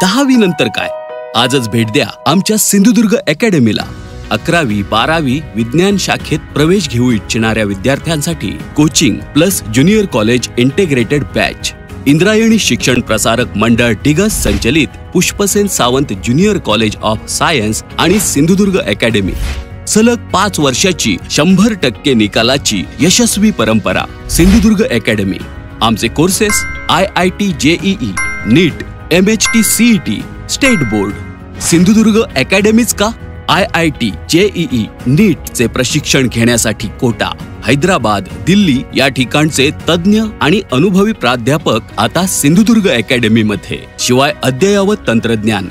10वी नंतर काय? आजच भेट द्या आमच्या सिंधुदुर्ग अकॅडमीला. 11वी 12वी विज्ञान शाखेत प्रवेश घेऊ इच्छिणाऱ्या विद्यार्थ्यांसाठी coaching plus junior college integrated batch. Indrayani शिक्षण प्रसारक मंडळ डिगस संचलित Pushpasen Sawant junior college of science आणि सिंधुदुर्ग अकॅडमी. सलग 5 वर्षाची 100% निकालाची यशस्वी परंपरा. सिंधुदुर्ग अकॅडमी. आमचे courses IIT JEE, NEET, MHT CET, state board. Sindhudurg अकॅडमीच का? IIT JEE नीटचे प्रशिक्षण घेण्यासाठी कोटा. हैदराबाद, दिल्ली या ठिकाणचे तज्ञ आणि अनुभवी प्राध्यापक आता सिंधुदुर्ग अकॅडमीमध्ये. शिवाय अद्ययावत तंत्रज्ञान,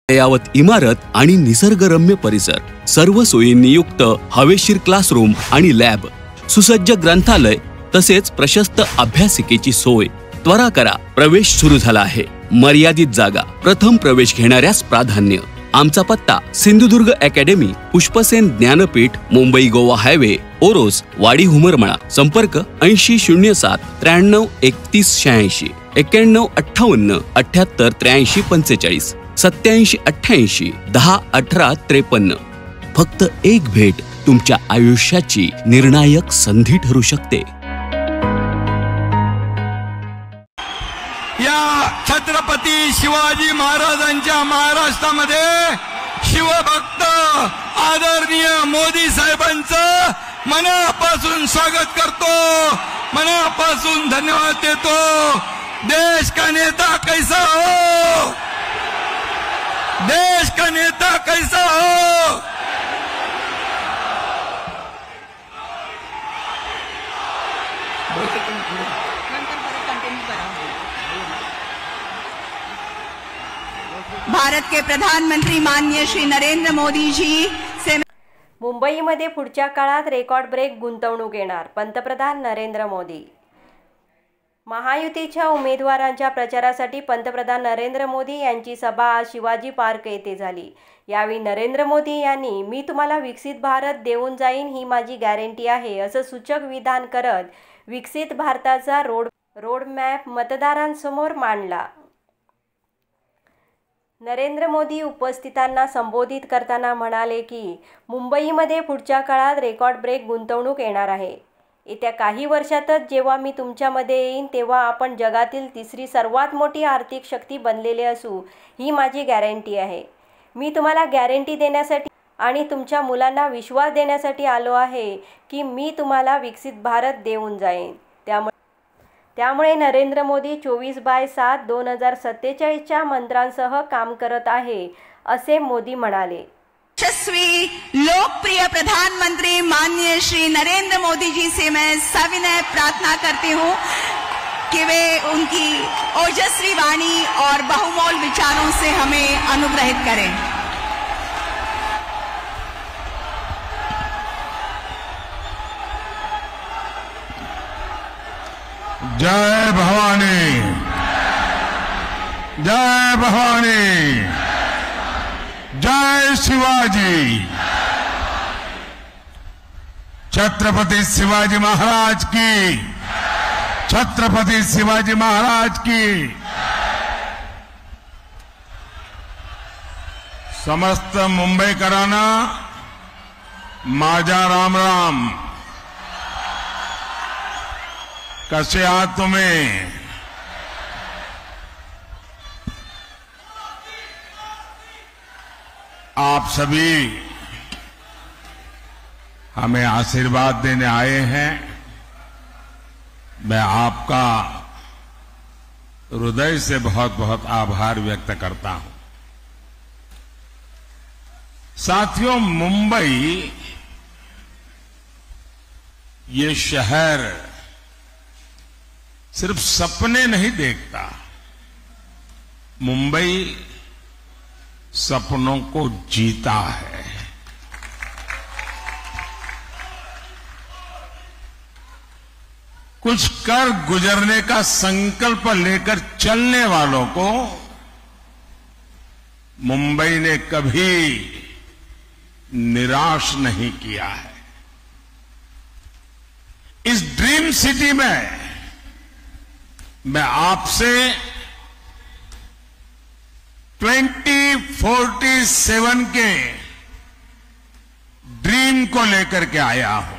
अद्ययावत इमारत आणि निसर्गरम्य परिसर. सर्व सोयींनी युक्त हवेशीर क्लासरूम आणि लॅब, सुसज्ज ग्रंथालय तसेच प्रशस्त अभ्यासिकेची सोय. त्वरा करा, प्रवेश सुरू झाला आहे. मर्यादित जागा, प्रथम प्रवेश घेणाऱ्यास प्राधान्य. आमचा पत्ता सिंधुदुर्ग अकॅडमी, पुष्पसेन ज्ञानपीठ, मुंबई गोवा हायवे, ओरोस, वाडी हुमरमळा. संपर्क 8007 93 31 86, 91 58 78 83 45, 87 88 10 18 53. फक्त एक भेट तुमच्या आयुष्याची निर्णायक संधी ठरू शकते. या छत्रपती शिवाजी महाराजांच्या महाराष्ट्रामध्ये शिवभक्त आदरणीय मोदी साहेबांचं मनापासून स्वागत करतो, मनापासून धन्यवाद देतो. देश का नेता कैसा हो, देश का नेता कैसा हो. भारत के प्रधानमंत्री माननीय श्री नरेंद्र मोदी जी से मुंबईमध्ये पुढच्या काळात रेकॉर्ड ब्रेक गुंतवणूक येणार. पंतप्रधान नरेंद्र मोदी. महायुतीच्या उमेदवारांच्या प्रचारासाठी पंतप्रधान नरेंद्र मोदी यांची सभा आज शिवाजी पार्क येथे झाली. यावेळी नरेंद्र मोदी यांनी "मी तुम्हाला विकसित भारत देऊन जाईन, ही माझी गॅरंटी आहे" असं सूचक विधान करत विकसित भारताचा रोडमॅप मतदारांसमोर मांडला. नरेंद्र मोदी उपस्थितांना संबोधित करताना म्हणाले की मुंबईमध्ये पुढच्या काळात रेकॉर्ड ब्रेक गुंतवणूक येणार आहे. येत्या काही वर्षातच जेव्हा मी तुमच्यामध्ये येईन तेव्हा आपण जगातील 3री सर्वात मोठी आर्थिक शक्ती बनलेले असू, ही माझी गॅरंटी आहे. मी तुम्हाला गॅरंटी देण्यासाठी आणि तुमच्या मुलांना विश्वास देण्यासाठी आलो आहे की मी तुम्हाला विकसित भारत देऊन जाईन. त्यामुळे नरेंद्र मोदी 24/7 2047च्या मंत्रांसह काम करत आहे, असे मोदी म्हणाले. यशस्वी लोकप्रिय प्रधानमंत्री माननीय श्री नरेंद्र मोदी जी से मैं सविनय प्रार्थना करती हूँ कि वे उनकी ओजस्वी वाणी और बहुमोल विचारों से हमें अनुग्रहित करें. जय भवानी, जय भवानी, जय शिवाजी. छत्रपति शिवाजी महाराज की, छत्रपति शिवाजी महाराज की. समस्त मुंबईकरांना माझा राम राम. कसे आहात तुम्ही? आप सभी हमें आशीर्वाद देने आए हैं. मैं आपका हृदय से बहुत बहुत आभार व्यक्त करता हूं. साथियों, मुंबई ये शहर सिर्फ सपने नहीं देखता, मुंबई सपनों को जीता है. कुछ कर गुजरने का संकल्प लेकर चलने वालों को मुंबई ने कभी निराश नहीं किया है. इस ड्रीम सिटी में मैं आपसे 2047 के ड्रीम को लेकर के आया हूं।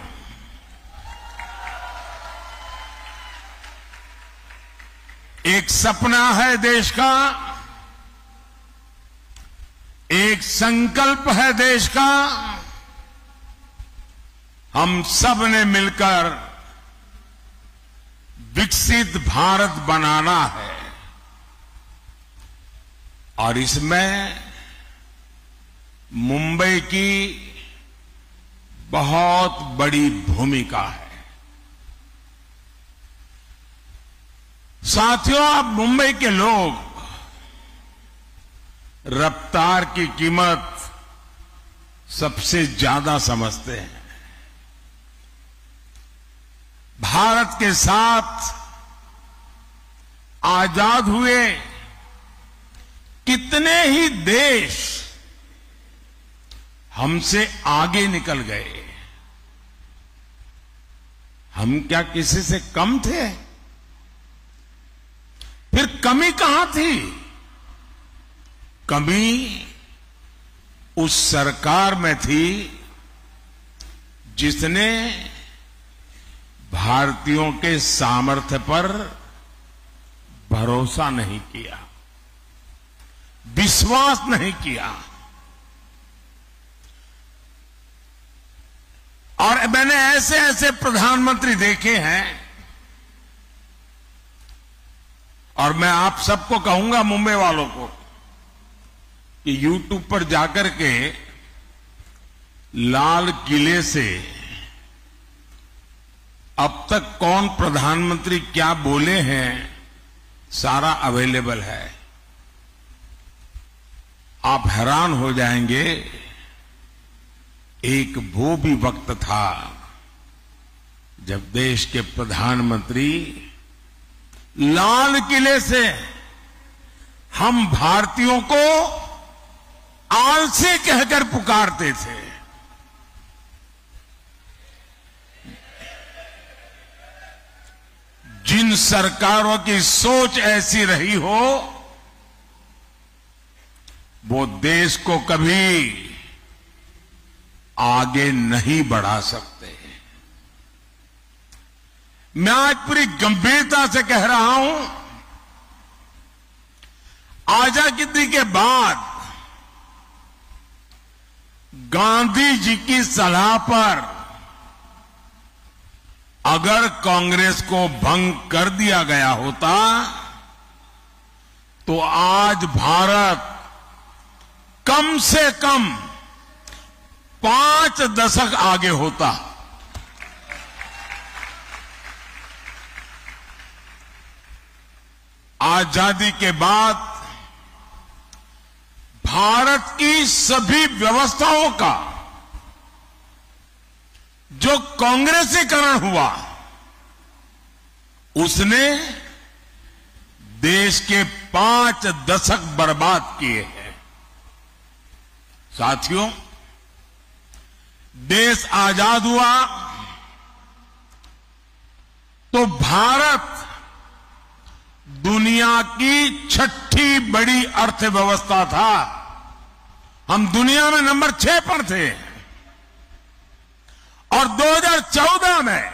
एक सपना है देश का, एक संकल्प है देश का। हम सब ने मिलकर विकसित भारत बनाना है और इसमें मुंबई की बहुत बड़ी भूमिका है। साथियों, अब मुंबई के लोग रफ्तार की कीमत सबसे ज्यादा समझते हैं। भारत के साथ आजाद हुए कितने ही देश हमसे आगे निकल गए। हम क्या किसी से कम थे? फिर कमी कहां थी? कमी उस सरकार में थी जिसने भारतीयों के सामर्थ्य पर भरोसा नहीं किया, विश्वास नहीं किया। और मैंने ऐसे ऐसे प्रधानमंत्री देखे हैं और मैं आप सबको कहूंगा, मुंबई वालों को, कि YouTube पर जाकर के लाल किले से अब तक कौन प्रधानमंत्री क्या बोले हैं सारा अवेलेबल है। आप हैरान हो जाएंगे। एक वो भी वक्त था जब देश के प्रधानमंत्री लाल किले से हम भारतीयों को आलसी कहकर पुकारते थे। जिन सरकारों की सोच ऐसी रही हो, वो देश को कभी आगे नहीं बढ़ा सकते। मैं आज पूरी गंभीरता से कह रहा हूं, आजादी के बाद गांधी जी की सलाह पर अगर कांग्रेस को भंग कर दिया गया होता तो आज भारत कम से कम 5 दशक आगे होता। आजादी के बाद भारत की सभी व्यवस्थाओं का जो कांग्रेसीकरण हुआ, उसने देश के 5 दशक बर्बाद किए हैं। साथियों, देश आजाद हुआ तो भारत दुनिया की 6ठी बड़ी अर्थव्यवस्था था। हम दुनिया में नंबर 6 पर थे और 2014 में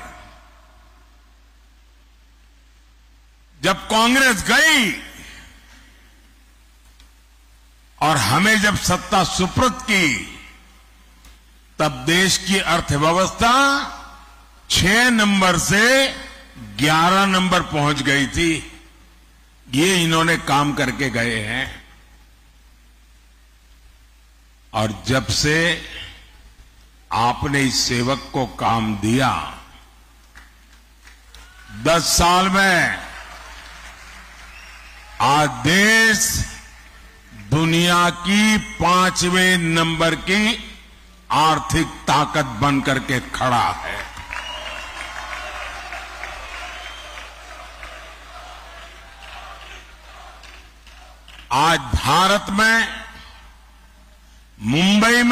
जब कांग्रेस गई और हमें जब सत्ता सुपुर्द की, तब देश की अर्थव्यवस्था 6 नंबर से 11 नंबर पहुंच गई थी। ये इन्होंने काम करके गए हैं। और जब से आपने इस सेवक को काम दिया, 10 साल में आज देश दुनिया की 5वें नंबर की आर्थिक ताकत बनकर के खड़ा है। आज भारत में, मुंबई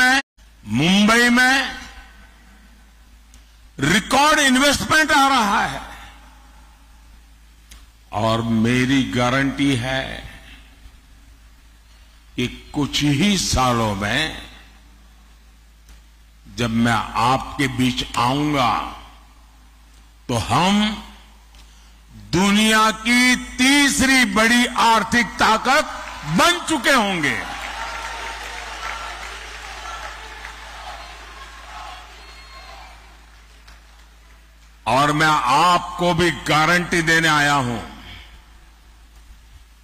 में रिकॉर्ड इन्वेस्टमेंट आ रहा है और मेरी गारंटी है कि कुछ ही सालों में जब मैं आपके बीच आऊंगा तो हम दुनिया की तीसरी बड़ी आर्थिक ताकत बन चुके होंगे। और मैं आपको भी गारंटी देने आया हूं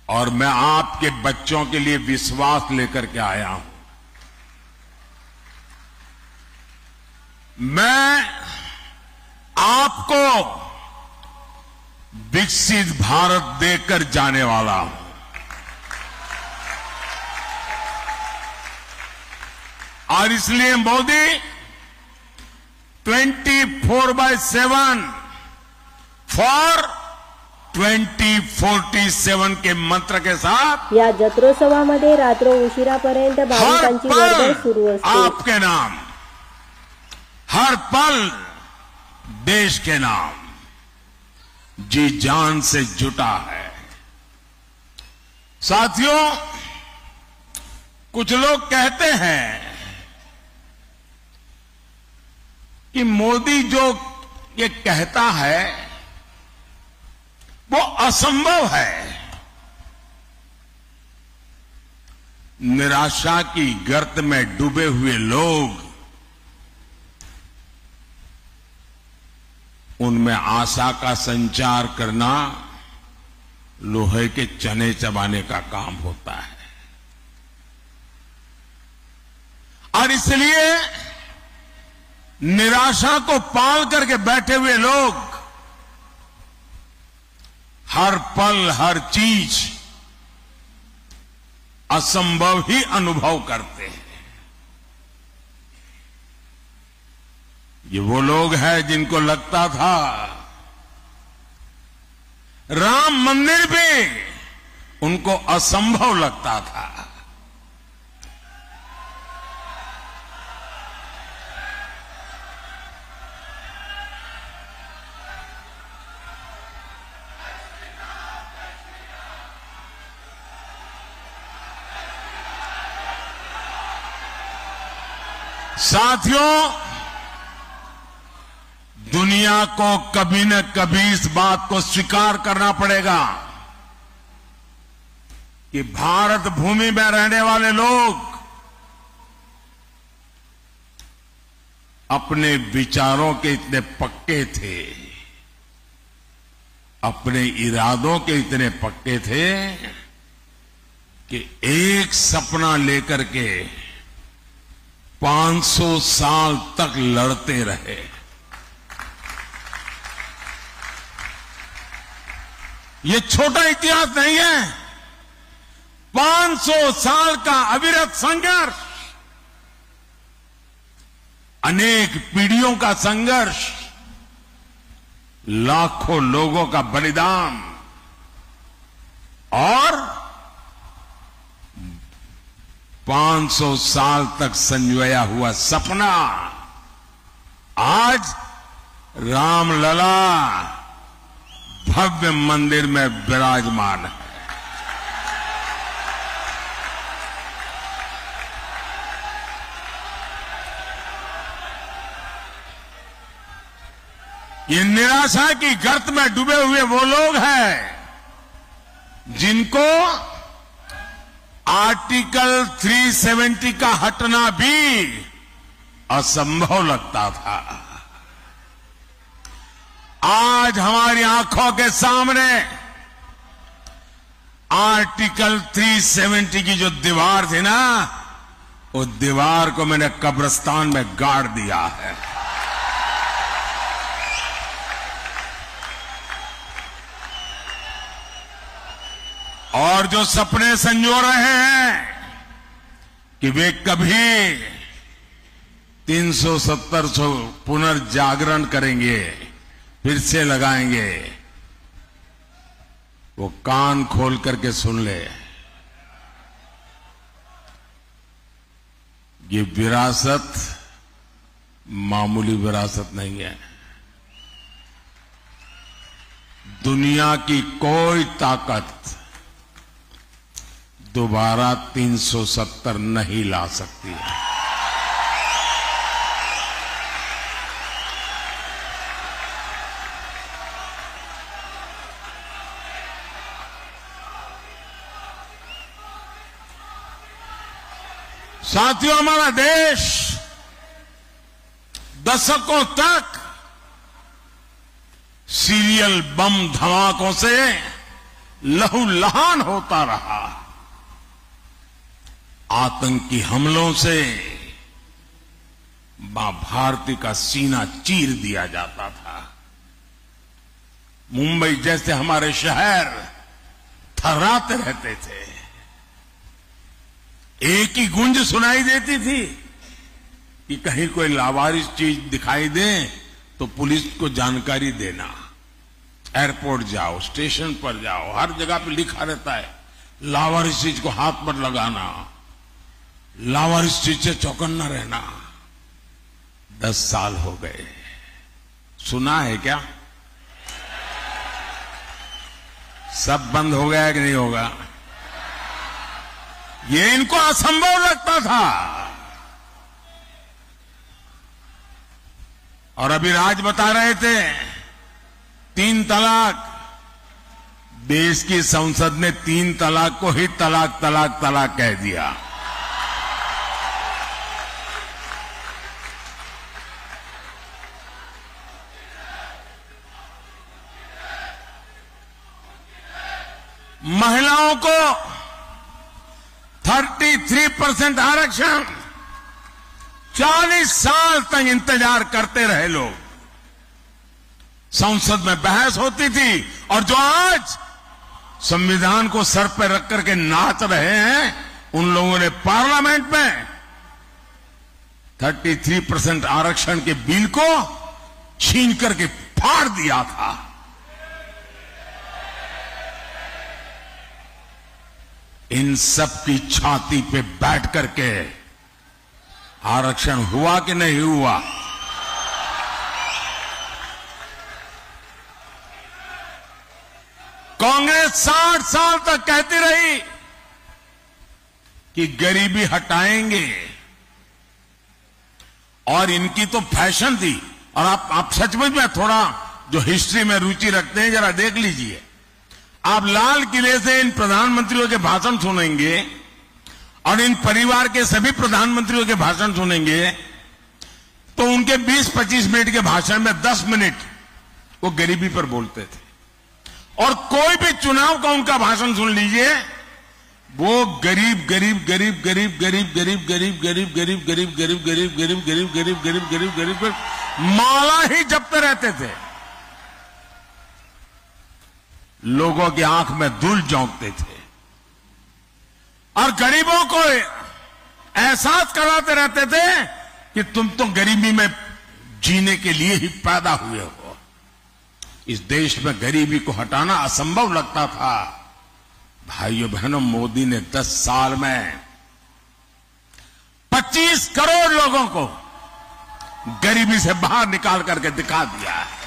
और मैं आपके बच्चों के लिए विश्वास लेकर के आया हूं। मैं आपको विकसित भारत देकर जाने वाला हूं। और इसलिए मोदी 24/7 फॉर 2047 के मंत्र के साथ या जत्रोत्सवामध्ये रात्र उशिरापर्यंत भाविकांची वर्दळ सुरू असते। आपके नाम, हर पल देश के नाम जी जान से जुटा है। साथियों, कुछ लोग कहते हैं कि मोदी जो ये कहता है वो असंभव है। निराशा की गर्त में डूबे हुए लोग उनमें आशा का संचार करना लोहे के चने चबाने का काम होता है। और इसलिए निराशा को पाल करके बैठे हुए लोग हर पल हर चीज असंभव ही अनुभव करते हैं। ये वो लोग हैं जिनको लगता था राम मंदिर भी उनको असंभव लगता था। साथियों, दुनिया को कभी न कभी इस बात को स्वीकार करना पड़ेगा कि भारत भूमि में रहने वाले लोग अपने विचारों के इतने पक्के थे, अपने इरादों के इतने पक्के थे कि एक सपना लेकर के 500 साल तक लड़ते रहे। ये छोटा इतिहास नहीं है। 500 साल का अविरत संघर्ष, अनेक पीढ़ियों का संघर्ष, लाखों लोगों का बलिदान और 500 साल तक संजोया हुआ सपना आज रामलला भव्य मंदिर में विराजमान है। ये निराशा की गर्त में डूबे हुए वो लोग हैं जिनको आर्टिकल 370 का हटना भी असंभव लगता था। आज हमारी आंखों के सामने आर्टिकल 370 की जो दीवार थी ना, उस दीवार को मैंने कब्रिस्तान में गाड़ दिया है। और जो सपने संजो रहे हैं कि वे कभी 370 पुनर्जागरण करेंगे, फिर से लगाएंगे, वो कान खोल करके सुन ले। ये विरासत मामूली विरासत नहीं है। दुनिया की कोई ताकत दोबारा 370 नहीं ला सकती है। साथियों, हमारा देश दशकों तक सीरियल बम धमाकों से लहूलुहान होता रहा। आतंकी हमलों से मां भारती का सीना चीर दिया जाता था। मुंबई जैसे हमारे शहर थर्राते रहते थे। एक ही गूंज सुनाई देती थी कि कहीं कोई लावारिस चीज दिखाई दे तो पुलिस को जानकारी देना। एयरपोर्ट जाओ, स्टेशन पर जाओ, हर जगह पे लिखा रहता है लावारिस चीज को हाथ पर लगाना, लावारिस चीज से चौकन्ना रहना। 10 साल हो गए, सुना है क्या? सब बंद हो गया कि नहीं होगा? ये इनको असंभव लगता था। और अभी राज बता रहे थे 3 तलाक। देश की संसद ने 3 तलाक को ही तलाक तलाक तलाक कह दिया। महिलाओं को 33% आरक्षण, 40 साल तक इंतजार करते रहे लोग। संसद में बहस होती थी और जो आज संविधान को सर पर रख करके नाच रहे हैं, उन लोगों ने पार्लियामेंट में 33% आरक्षण के बिल को छीन करके फाड़ दिया था। इन सब की छाती पे बैठ करके आरक्षण हुआ कि नहीं हुआ? कांग्रेस 60 साल तक कहती रही कि गरीबी हटाएंगे, और इनकी तो फैशन थी। और आप सचमुच में थोड़ा जो हिस्ट्री में रुचि रखते हैं, जरा देख लीजिए। आप लाल किले से इन प्रधानमंत्रियों के भाषण सुनेंगे और इन परिवार के सभी प्रधानमंत्रियों के भाषण सुनेंगे, तो उनके 20-25 मिनट के भाषण में 10 मिनट वो गरीबी पर बोलते थे। और कोई भी चुनाव का उनका भाषण सुन लीजिए, वो गरीब गरीब गरीब गरीब गरीब गरीब गरीब गरीब गरीब गरीब गरीब गरीब गरीब गरीब गरीब गरीब गरीब गरीब माला ही जपते रहते थे। लोगों की आंख में धूल झोंकते थे और गरीबों को एहसास कराते रहते थे कि तुम तो गरीबी में जीने के लिए ही पैदा हुए हो। इस देश में गरीबी को हटाना असंभव लगता था। भाइयों बहनों, मोदी ने 10 साल में 25 करोड़ लोगों को गरीबी से बाहर निकाल करके दिखा दिया है।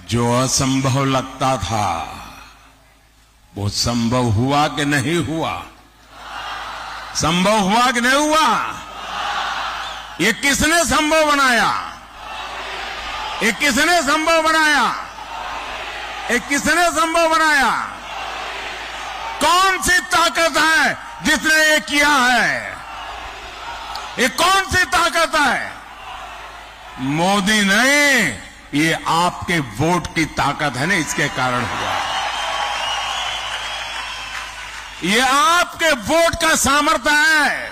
जो असंभव लगता था वो संभव हुआ कि नहीं हुआ? संभव हुआ कि नहीं हुआ? ये किसने संभव बनाया? ये किसने संभव बनाया? ये किसने संभव बनाया? कौन सी ताकत है जिसने ये किया है? ये कौन सी ताकत है? मोदी नहीं, ये आपके वोट की ताकत है ना, इसके कारण हुआ। ये आपके वोट का सामर्थ्य है।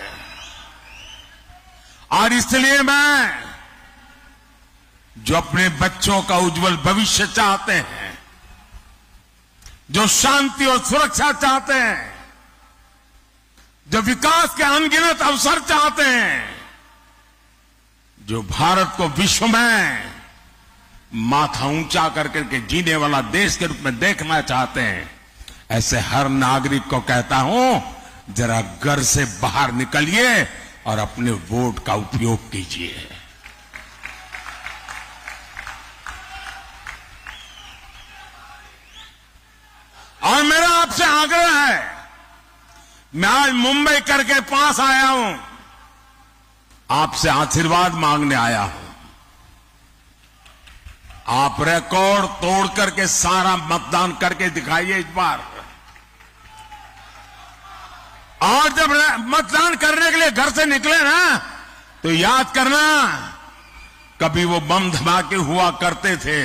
और इसलिए मैं, जो अपने बच्चों का उज्जवल भविष्य चाहते हैं, जो शांति और सुरक्षा चाहते हैं, जो विकास के अनगिनत अवसर चाहते हैं, जो भारत को विश्व में माथा ऊंचा करके जीने वाला देश के रूप में देखना चाहते हैं, ऐसे हर नागरिक को कहता हूं, जरा घर से बाहर निकलिए और अपने वोट का उपयोग कीजिए। मैं आज मुंबई करके पास आया हूं, आपसे आशीर्वाद मांगने आया हूं। आप रिकॉर्ड तोड़ करके सारा मतदान करके दिखाइए इस बार। और जब मतदान करने के लिए घर से निकले ना, तो याद करना, कभी वो बम धमाके हुआ करते थे,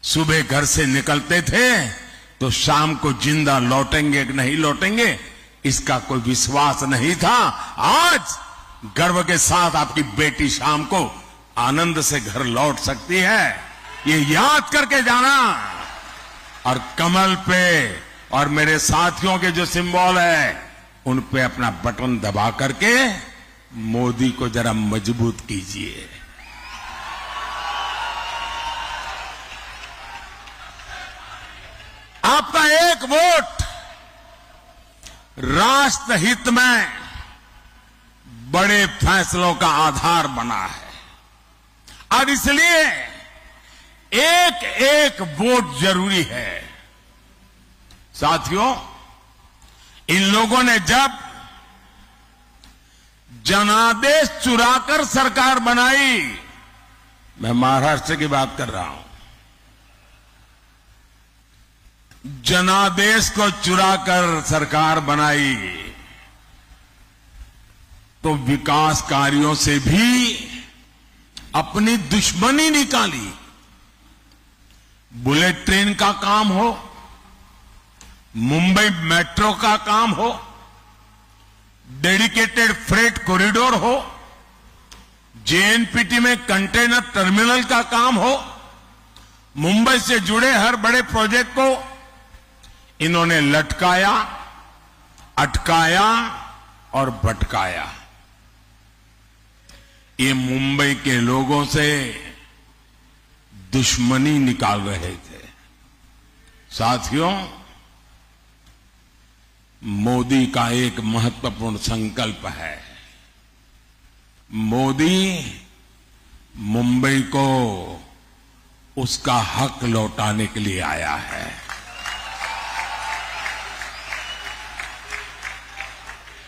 सुबह घर से निकलते थे तो शाम को जिंदा लौटेंगे कि नहीं लौटेंगे इसका कोई विश्वास नहीं था। आज गर्व के साथ आपकी बेटी शाम को आनंद से घर लौट सकती है, ये याद करके जाना। और कमल पे और मेरे साथियों के जो सिंबल है उन पे अपना बटन दबा करके मोदी को जरा मजबूत कीजिए। आपका एक वोट राष्ट्र हित में बड़े फैसलों का आधार बना है और इसलिए एक एक वोट जरूरी है। साथियों, इन लोगों ने जब जनादेश चुराकर सरकार बनाई, मैं महाराष्ट्र की बात कर रहा हूं, जनादेश को चुराकर सरकार बनाई तो विकास कार्यों से भी अपनी दुश्मनी निकाली। बुलेट ट्रेन का काम हो, मुंबई मेट्रो का काम हो, डेडिकेटेड फ्रेट कॉरिडोर हो, जेएनपीटी में कंटेनर टर्मिनल का काम हो, मुंबई से जुड़े हर बड़े प्रोजेक्ट को इन्होंने लटकाया, अटकाया और भटकाया। ये मुंबई के लोगों से दुश्मनी निकाल रहे थे। साथियों, मोदी का एक महत्वपूर्ण संकल्प है। मोदी मुंबई को उसका हक लौटाने के लिए आया है।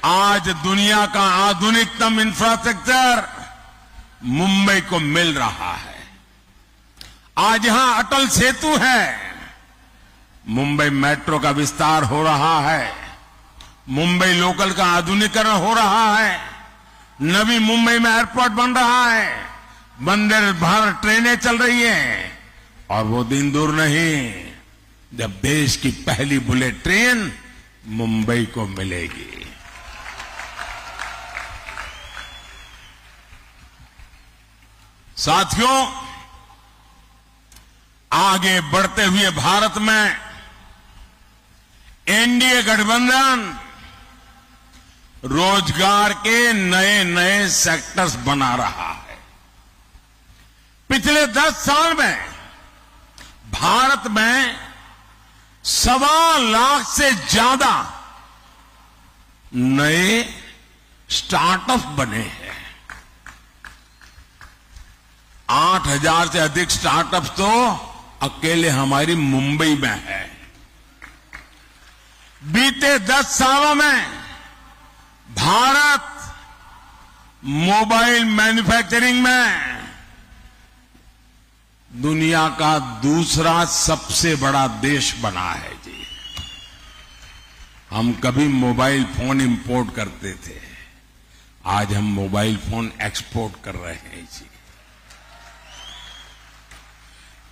आज दुनिया का आधुनिकतम इंफ्रास्ट्रक्चर मुंबई को मिल रहा है। आज यहां अटल सेतु है, मुंबई मेट्रो का विस्तार हो रहा है, मुंबई लोकल का आधुनिकीकरण हो रहा है, नवी मुंबई में एयरपोर्ट बन रहा है, वंदे भारत ट्रेनें चल रही हैं और वो दिन दूर नहीं जब देश की पहली बुलेट ट्रेन मुंबई को मिलेगी। साथियों, आगे बढ़ते हुए भारत में एनडीए गठबंधन रोजगार के नए नए सेक्टर्स बना रहा है। पिछले 10 साल में भारत में 1.25 लाख से ज्यादा नए स्टार्टअप बने हैं। 8,000 से अधिक स्टार्टअप तो अकेले हमारी मुंबई में है। बीते 10 सालों में भारत मोबाइल मैन्युफैक्चरिंग में दुनिया का दूसरा सबसे बड़ा देश बना है जी। हम कभी मोबाइल फोन इंपोर्ट करते थे, आज हम मोबाइल फोन एक्सपोर्ट कर रहे हैं जी।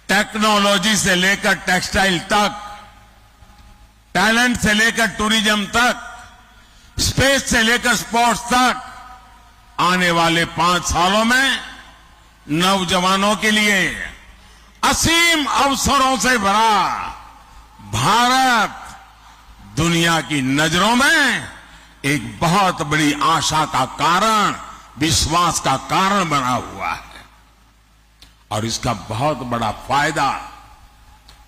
टेक्नोलॉजी से लेकर टेक्सटाइल तक, टैलेंट से लेकर टूरिज्म तक, स्पेस से लेकर स्पोर्ट्स तक, आने वाले 5 सालों में नौजवानों के लिए असीम अवसरों से भरा भारत दुनिया की नजरों में एक बहुत बड़ी आशा का कारण, विश्वास का कारण बना हुआ है। और इसका बहुत बड़ा फायदा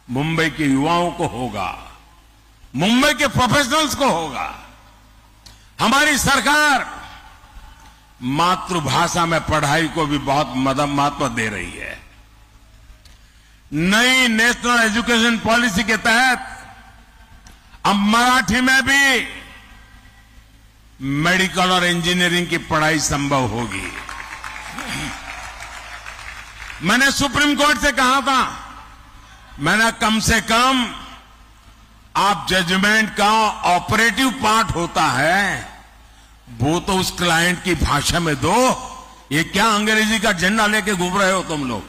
मुंबई के युवाओं को होगा, मुंबई के प्रोफेशनल्स को होगा। हमारी सरकार मातृभाषा में पढ़ाई को भी बहुत महत्व दे रही है। नई नेशनल एजुकेशन पॉलिसी के तहत अब मराठी में भी मेडिकल और इंजीनियरिंग की पढ़ाई संभव होगी। मैंने सुप्रीम कोर्ट से कहा था, मैंने कम से कम आप जजमेंट का ऑपरेटिव पार्ट होता है वो तो उस क्लाइंट की भाषा में दो। ये क्या अंग्रेजी का झंडा लेके घूम रहे हो तुम लोग।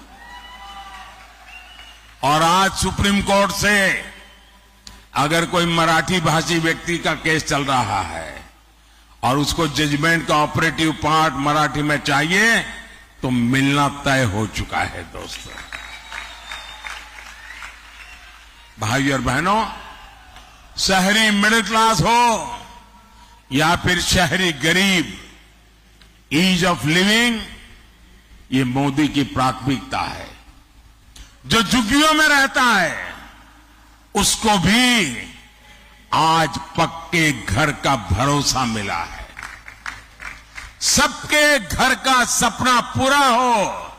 और आज सुप्रीम कोर्ट से अगर कोई मराठी भाषी व्यक्ति का केस चल रहा है और उसको जजमेंट का ऑपरेटिव पार्ट मराठी में चाहिए तो मिलना तय हो चुका है। दोस्तों, भाई और बहनों, शहरी मिडिल क्लास हो या फिर शहरी गरीब, ईज ऑफ लिविंग ये मोदी की प्राथमिकता है। जो झुग्गियों में रहता है उसको भी आज पक्के घर का भरोसा मिला है। सबके घर का सपना पूरा हो,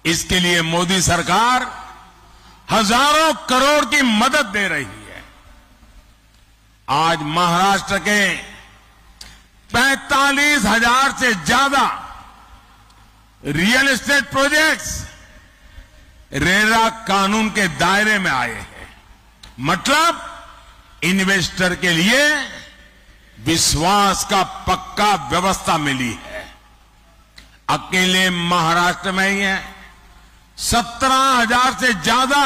इसके लिए मोदी सरकार हजारों करोड़ की मदद दे रही है। आज महाराष्ट्र के 45,000 से ज्यादा रियल एस्टेट प्रोजेक्ट्स रेरा कानून के दायरे में आए हैं। मतलब इन्वेस्टर के लिए विश्वास का पक्का व्यवस्था मिली है। अकेले महाराष्ट्र में ही है 17,000 से ज्यादा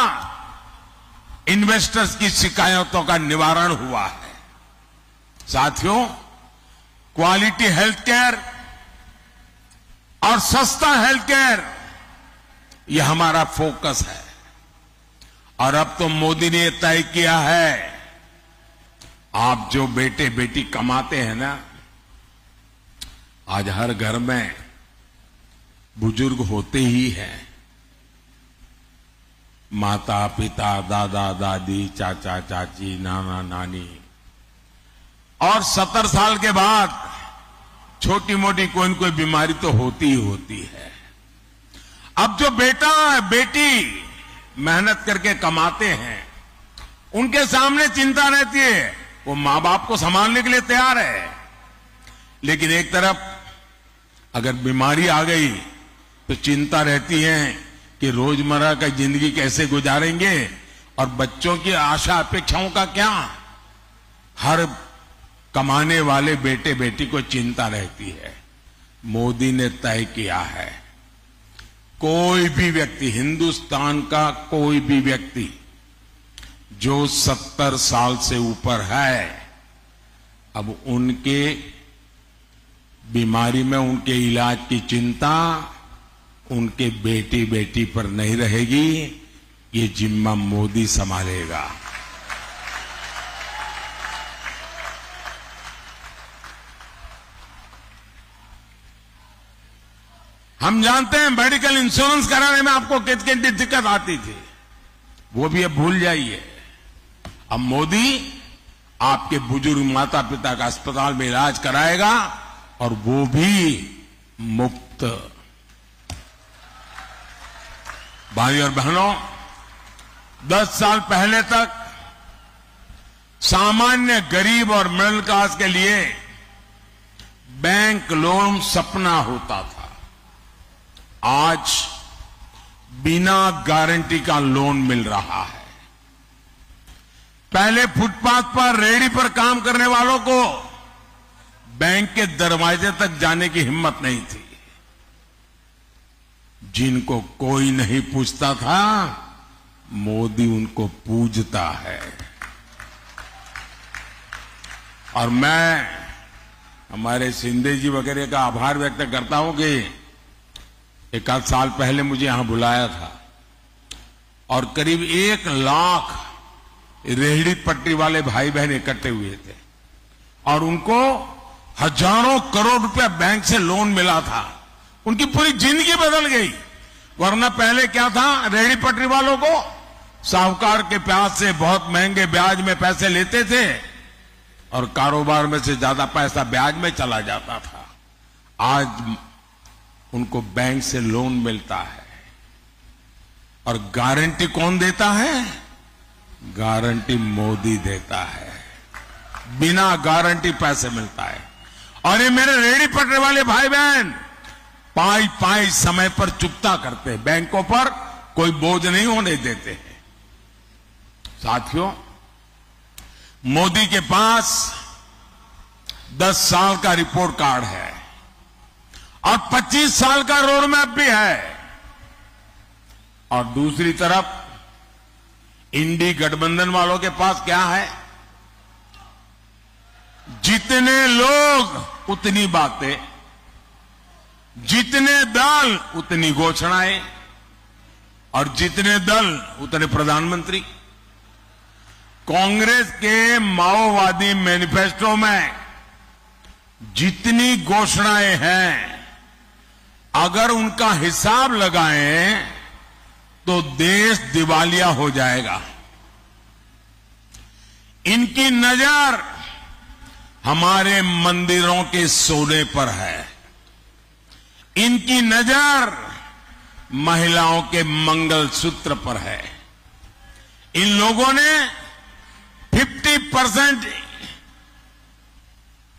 इन्वेस्टर्स की शिकायतों का निवारण हुआ है। साथियों, क्वालिटी हेल्थ केयर और सस्ता हेल्थ केयर यह हमारा फोकस है। और अब तो मोदी ने तय किया है, आप जो बेटे बेटी कमाते हैं ना, आज हर घर में बुजुर्ग होते ही हैं। माता पिता, दादा दादी, चाचा चाची, नाना नानी, और 70 साल के बाद छोटी मोटी कोई न कोई बीमारी तो होती ही होती है। अब जो बेटा बेटी मेहनत करके कमाते हैं, उनके सामने चिंता रहती है, वो मां बाप को संभालने के लिए तैयार है, लेकिन एक तरफ अगर बीमारी आ गई तो चिंता रहती है कि रोजमर्रा का जिंदगी कैसे गुजारेंगे और बच्चों की आशा अपेक्षाओं का क्या। हर कमाने वाले बेटे बेटी को चिंता रहती है। मोदी ने तय किया है, कोई भी व्यक्ति, हिंदुस्तान का कोई भी व्यक्ति जो 70 साल से ऊपर है, अब उनके बीमारी में उनके इलाज की चिंता उनके बेटी बेटी पर नहीं रहेगी। ये जिम्मा मोदी संभालेगा। हम जानते हैं मेडिकल इंश्योरेंस कराने में आपको कितनी दिक्कत आती थी, वो भी अब भूल जाइए। अब मोदी आपके बुजुर्ग माता पिता का अस्पताल में इलाज कराएगा और वो भी मुफ्त। भाई और बहनों, 10 साल पहले तक सामान्य गरीब और मिडिल क्लास के लिए बैंक लोन सपना होता था। आज बिना गारंटी का लोन मिल रहा है। पहले फुटपाथ पर रेहड़ी पर काम करने वालों को बैंक के दरवाजे तक जाने की हिम्मत नहीं थी। जिनको कोई नहीं पूछता था, मोदी उनको पूजता है। और मैं हमारे शिंदे जी वगैरह का आभार व्यक्त करता हूं कि एक आध साल पहले मुझे यहां बुलाया था और करीब 1 लाख रेहड़ी पटरी वाले भाई बहन इकट्ठे हुए थे और उनको हजारों करोड़ रुपया बैंक से लोन मिला था। उनकी पूरी जिंदगी बदल गई। वरना पहले क्या था, रेहड़ी पटरी वालों को साहूकार के प्याज से बहुत महंगे ब्याज में पैसे लेते थे और कारोबार में से ज्यादा पैसा ब्याज में चला जाता था। आज उनको बैंक से लोन मिलता है। और गारंटी कौन देता है? गारंटी मोदी देता है। बिना गारंटी पैसे मिलता है। और ये मेरे रेहड़ी पटरी वाले भाई बहन पाई पाई समय पर चुकता करते हैं, बैंकों पर कोई बोझ नहीं होने देते हैं। साथियों, मोदी के पास 10 साल का रिपोर्ट कार्ड है और 25 साल का रोड मैप भी है। और दूसरी तरफ इंडी गठबंधन वालों के पास क्या है? जितने लोग उतनी बातें, जितने दल उतनी घोषणाएं और जितने दल उतने प्रधानमंत्री। कांग्रेस के माओवादी मैनिफेस्टो में जितनी घोषणाएं हैं, अगर उनका हिसाब लगाएं तो देश दिवालिया हो जाएगा। इनकी नजर हमारे मंदिरों के सोने पर है, इनकी नजर महिलाओं के मंगलसूत्र पर है। इन लोगों ने 50%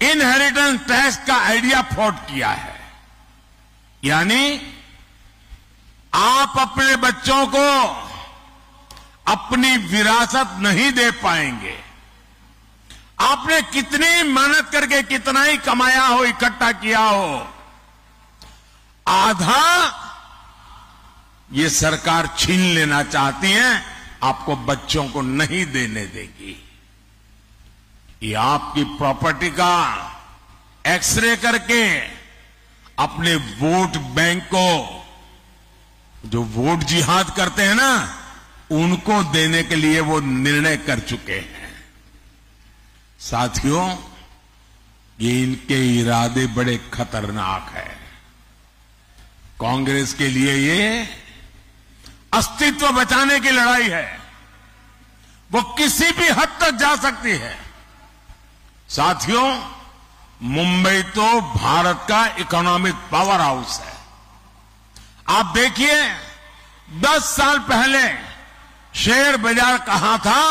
इनहेरिटेंस टैक्स का आइडिया फ्लॉट किया है, यानी आप अपने बच्चों को अपनी विरासत नहीं दे पाएंगे। आपने कितनी मेहनत करके कितना ही कमाया हो, इकट्ठा किया हो, आधा ये सरकार छीन लेना चाहती है, आपको बच्चों को नहीं देने देगी। ये आपकी प्रॉपर्टी का एक्सरे करके अपने वोट बैंक को, जो वोट जिहाद करते हैं ना, उनको देने के लिए वो निर्णय कर चुके हैं। साथियों, ये इनके इरादे बड़े खतरनाक हैं। कांग्रेस के लिए ये अस्तित्व बचाने की लड़ाई है, वो किसी भी हद तक जा सकती है। साथियों, मुंबई तो भारत का इकोनॉमिक पावर हाउस है। आप देखिए, 10 साल पहले शेयर बाजार कहां था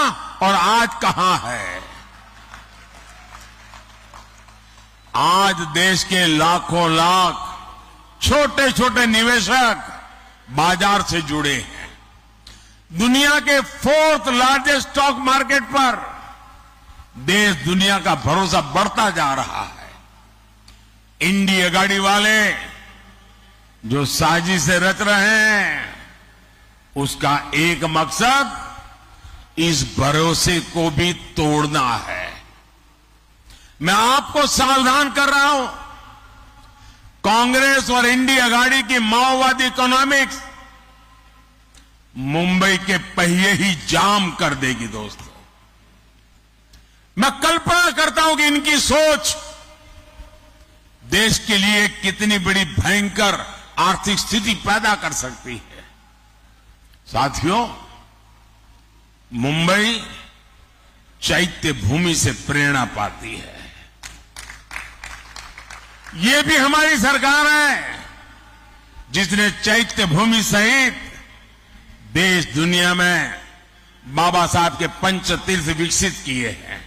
और आज कहां है। आज देश के लाखों लाख छोटे छोटे निवेशक बाजार से जुड़े हैं। दुनिया के 4th लार्जेस्ट स्टॉक मार्केट पर देश दुनिया का भरोसा बढ़ता जा रहा है। इंडी अगाड़ी वाले जो साजिश से रच रहे हैं, उसका एक मकसद इस भरोसे को भी तोड़ना है। मैं आपको सावधान कर रहा हूं, कांग्रेस और इंडी अगाड़ी की माओवादी इकोनॉमिक्स मुंबई के पहिए ही जाम कर देगी। दोस्तों, मैं कल्पना करता हूं कि इनकी सोच देश के लिए कितनी बड़ी भयंकर आर्थिक स्थिति पैदा कर सकती है। साथियों, मुंबई चैत्य भूमि से प्रेरणा पाती है। ये भी हमारी सरकार है जिसने चैत्य भूमि सहित देश दुनिया में बाबा साहब के पंच तीर्थ विकसित किए हैं।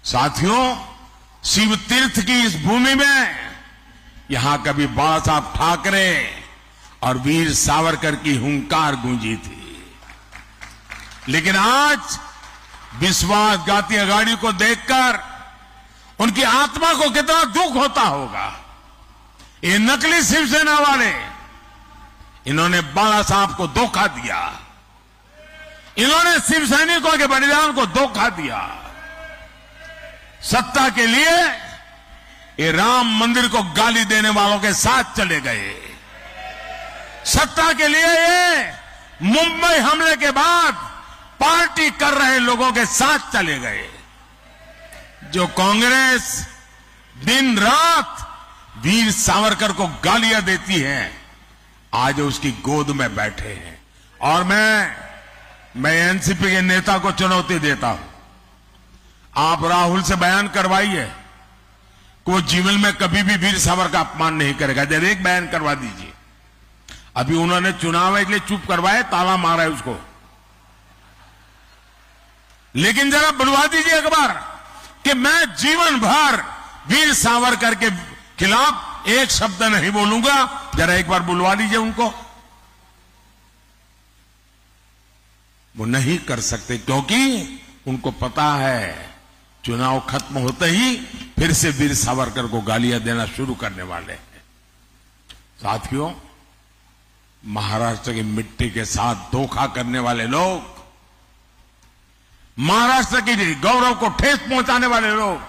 साथियों, शिव तीर्थ की इस भूमि में यहां कभी बाबा साहब ठाकरे और वीर सावरकर की हुंकार गूंजी थी, लेकिन आज विश्वासघाती अगाड़ी को देखकर उनकी आत्मा को कितना दुख होता होगा। ये नकली शिवसेना वाले, इन्होंने बाला साहब को धोखा दिया, इन्होंने शिव सैनिकों के बलिदान को धोखा दिया। सत्ता के लिए ये राम मंदिर को गाली देने वालों के साथ चले गए। सत्ता के लिए ये मुंबई हमले के बाद पार्टी कर रहे लोगों के साथ चले गए। जो कांग्रेस दिन रात वीर सावरकर को गालियां देती है, आज उसकी गोद में बैठे हैं। और मैं एनसीपी के नेता को चुनौती देता हूं, आप राहुल से बयान करवाइए कि वो जीवन में कभी भी वीर सावरकर का अपमान नहीं करेगा। जरा एक बयान करवा दीजिए। अभी उन्होंने चुनाव इसलिए चुप करवाए, ताला मारा है उसको, लेकिन जरा बुलवा दीजिए एक बार कि मैं जीवन भर वीर सावरकर के खिलाफ एक शब्द नहीं बोलूंगा। जरा एक बार बुलवा लीजिए उनको। वो नहीं कर सकते क्योंकि उनको पता है चुनाव खत्म होते ही फिर से वीर सावरकर को गालियां देना शुरू करने वाले हैं। साथियों, महाराष्ट्र की मिट्टी के साथ धोखा करने वाले लोग, महाराष्ट्र के गौरव को ठेस पहुंचाने वाले लोग,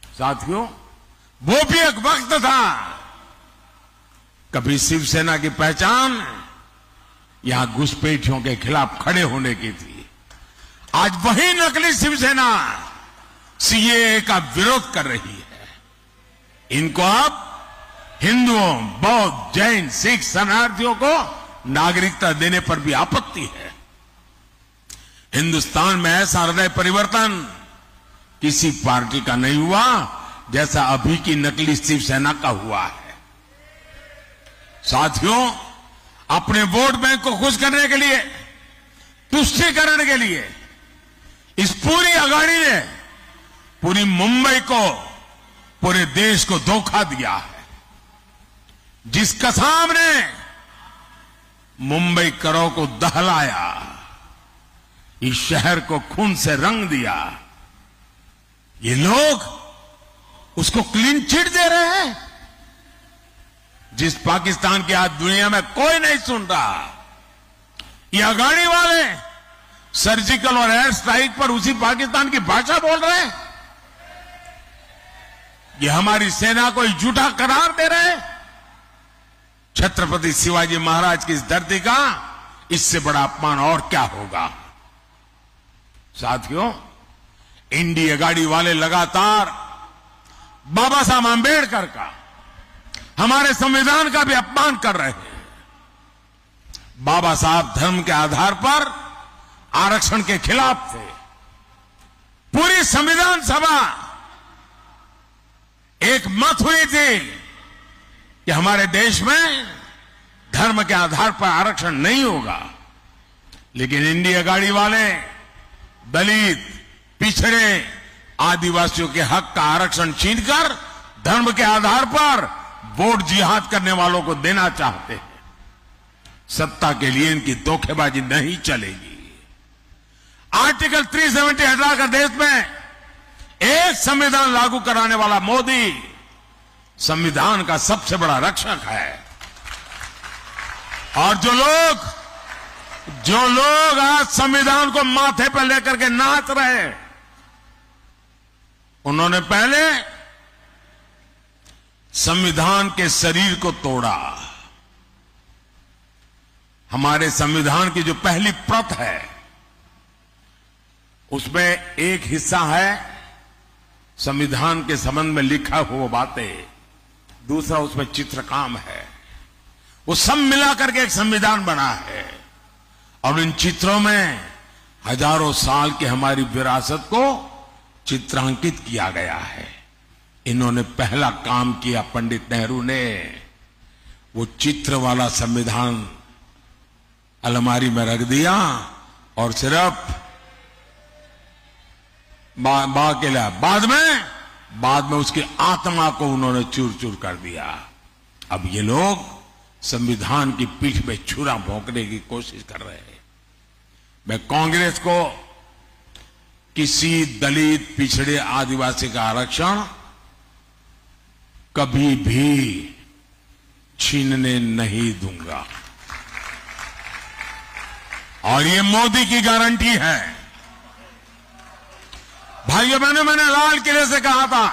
साथियों, वो भी एक वक्त था कभी शिवसेना की पहचान यहां घुसपैठियों के खिलाफ खड़े होने की थी। आज वही नकली शिवसेना सीएए का विरोध कर रही है। इनको अब हिंदुओं, बौद्ध, जैन, सिख शरणार्थियों को नागरिकता देने पर भी आपत्ति है। हिंदुस्तान में ऐसा हृदय परिवर्तन किसी पार्टी का नहीं हुआ जैसा अभी की नकली शिवसेना का हुआ है। साथियों, अपने वोट बैंक को खुश करने के लिए, तुष्टीकरण के लिए इस पूरी अघाड़ी ने पूरी मुंबई को, पूरे देश को धोखा दिया है। जिस कसाब ने मुंबई करों को दहलाया, इस शहर को खून से रंग दिया, ये लोग उसको क्लीन चिट दे रहे हैं। जिस पाकिस्तान की आज दुनिया में कोई नहीं सुन रहा, ये अघाड़ी वाले सर्जिकल और एयर स्ट्राइक पर उसी पाकिस्तान की भाषा बोल रहे हैं। ये हमारी सेना को झूठा करार दे रहे हैं। छत्रपति शिवाजी महाराज की इस धरती का इससे बड़ा अपमान और क्या होगा। साथियों, इंडिया गाड़ी वाले लगातार बाबा साहब आंबेडकर का, हमारे संविधान का भी अपमान कर रहे हैं। बाबा साहब धर्म के आधार पर आरक्षण के खिलाफ थे। पूरी संविधान सभा एक मत हुई थी कि हमारे देश में धर्म के आधार पर आरक्षण नहीं होगा। लेकिन इंडिया गाड़ी वाले दलित, पिछड़े, आदिवासियों के हक का आरक्षण छीनकर धर्म के आधार पर वोट जिहाद करने वालों को देना चाहते हैं। सत्ता के लिए इनकी धोखेबाजी नहीं चलेगी। आर्टिकल 370 हटाकर देश में एक संविधान लागू कराने वाला मोदी संविधान का सबसे बड़ा रक्षक है। और जो लोग आज संविधान को माथे पर लेकर के नाच रहे, उन्होंने पहले संविधान के शरीर को तोड़ा। हमारे संविधान की जो पहली प्रत है उसमें एक हिस्सा है संविधान के संबंध में लिखा हुआ बातें, दूसरा उसमें चित्रकाम है। वो सब मिलाकर के एक संविधान बना है और इन चित्रों में हजारों साल की हमारी विरासत को चित्रांकित किया गया है। इन्होंने पहला काम किया, पंडित नेहरू ने वो चित्र वाला संविधान अलमारी में रख दिया और सिर्फ बाद में उसकी आत्मा को उन्होंने चूर चूर कर दिया। अब ये लोग संविधान की पीठ पे छुरा भोंकने की कोशिश कर रहे हैं। मैं कांग्रेस को किसी दलित, पिछड़े, आदिवासी का आरक्षण कभी भी छीनने नहीं दूंगा। और ये मोदी की गारंटी है। भाइयों बहनों, मैंने लाल किले से कहा था,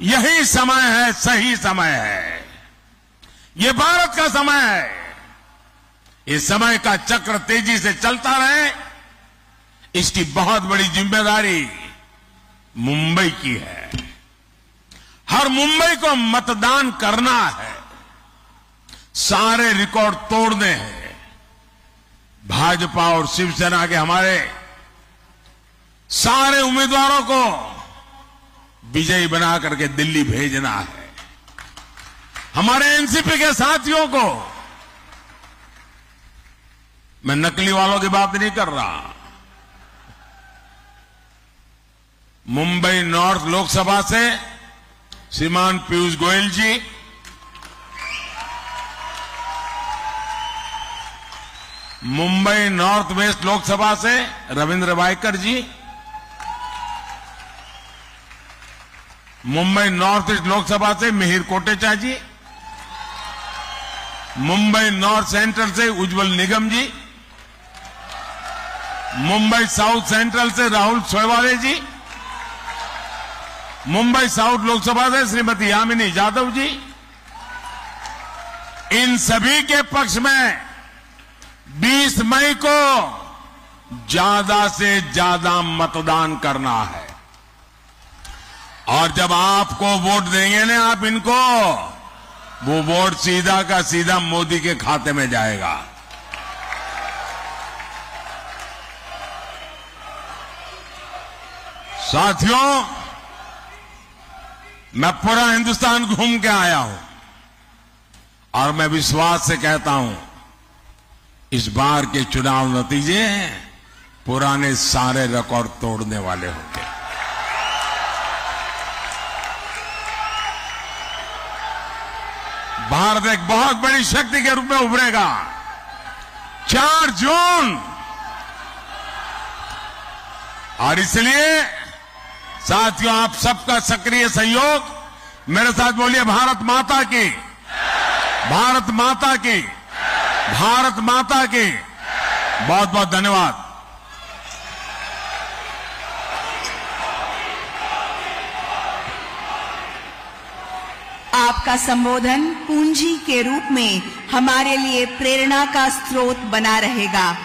यही समय है, सही समय है, ये भारत का समय है। इस समय का चक्र तेजी से चलता रहे, इसकी बहुत बड़ी जिम्मेदारी मुंबई की है। हर मुंबई को मतदान करना है, सारे रिकॉर्ड तोड़ने हैं। भाजपा और शिवसेना के हमारे सारे उम्मीदवारों को विजयी बना करके दिल्ली भेजना है। हमारे एनसीपी के साथियों को, मैं नकली वालों की बात नहीं कर रहा, मुंबई नॉर्थ लोकसभा से श्रीमान पीयूष गोयल जी, मुंबई नॉर्थ वेस्ट लोकसभा से रविंद्र वायकर जी, मुंबई नॉर्थ ईस्ट लोकसभा से मिहिर कोटेचा जी, मुंबई नॉर्थ सेंट्रल से उज्जवल निगम जी, मुंबई साउथ सेंट्रल से राहुल सोयवाले जी, मुंबई साउथ लोकसभा से श्रीमती यामिनी यादव जी, इन सभी के पक्ष में 20 मई को ज्यादा से ज्यादा मतदान करना है। और जब आपको वोट देंगे ना आप इनको, वो वोट सीधा का सीधा मोदी के खाते में जाएगा। साथियों, मैं पूरा हिंदुस्तान घूम के आया हूं और मैं विश्वास से कहता हूं, इस बार के चुनाव नतीजे पुराने सारे रिकॉर्ड तोड़ने वाले होंगे। भारत एक बहुत बड़ी शक्ति के रूप में उभरेगा। 4 जून, और इसलिए साथियों, आप सबका सक्रिय सहयोग, मेरे साथ बोलिए भारत माता की, भारत माता की, भारत माता की। बहुत बहुत धन्यवाद। आपका संबोधन पूंजी के रूप में हमारे लिए प्रेरणा का स्रोत बना रहेगा।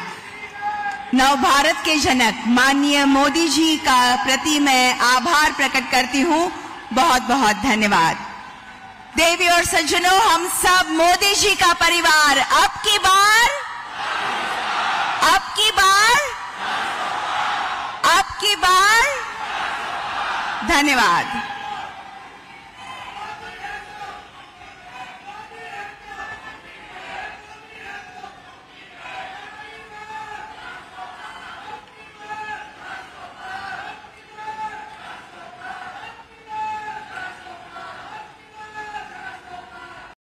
नव भारत के जनक माननीय मोदी जी का प्रति मैं आभार प्रकट करती हूं। बहुत बहुत धन्यवाद। देवी और सज्जनों, हम सब मोदी जी का परिवार अब की बार धन्यवाद।